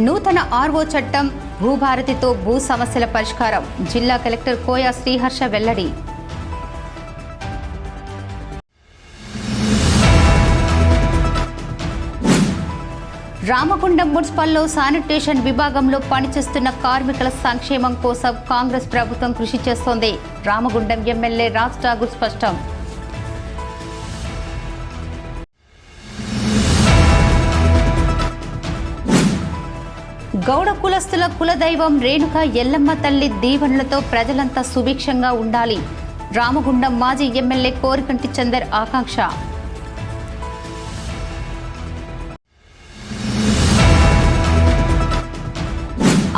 నూతన ఆర్ఓ చట్టం, భూభారతితో భూ సమస్యల పరిష్కారం. జిల్లా కలెక్టర్ కోయ శ్రీహర్ష వెల్లడి. రామగుండం మున్సిపల్లో శానిటేషన్ విభాగంలో పనిచేస్తున్న కార్మికుల సంక్షేమం కోసం కాంగ్రెస్ ప్రభుత్వం కృషి చేస్తోంది. రామగుండం ఎమ్మెల్యే రాజ్ ఠాగూర్ స్పష్టం. గౌడ కులస్తుల కులదైవం రేణుక ఎల్లమ్మ తల్లి దీవెనలతో ప్రజలంతా సుభిక్షంగా ఉండాలి. రామగుండం మాజీ ఎమ్మెల్యే కోరికంటి చందర్ ఆకాంక్ష.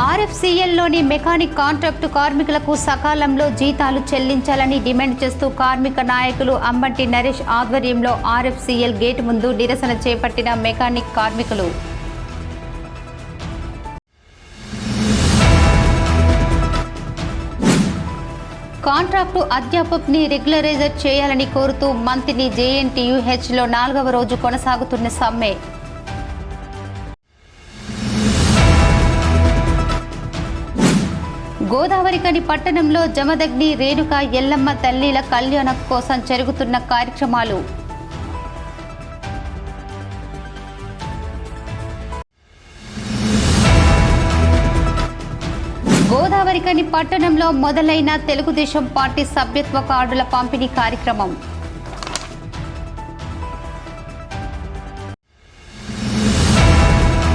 ఆర్ఎఫ్సిఎల్లోని మెకానిక్ కాంట్రాక్టు కార్మికులకు సకాలంలో జీతాలు చెల్లించాలని డిమాండ్ చేస్తూ కార్మిక నాయకులు అంబంటి నరేష్ ఆధ్వర్యంలో ఆర్ఎఫ్సిఎల్ గేటు ముందు నిరసన చేపట్టిన మెకానిక్ కార్మికులు. కాంట్రాక్టు అధ్యాపకుని రెగ్యులరైజర్ చేయాలని కోరుతూ మంత్రిని జేఎన్టీయూహెచ్లో 4వ రోజు కొనసాగుతున్న సమ్మె. గోదావరికని పట్టణంలో జమదగ్ని రేణుక ఎల్లమ్మ తల్లిల కళ్యాణం కోసం జరుగుతున్న కార్యక్రమాలు. గోదావరికని పట్టణంలో మొదలైన తెలుగుదేశం పార్టీ సభ్యత్వ కార్డుల పంపిణీ కార్యక్రమం.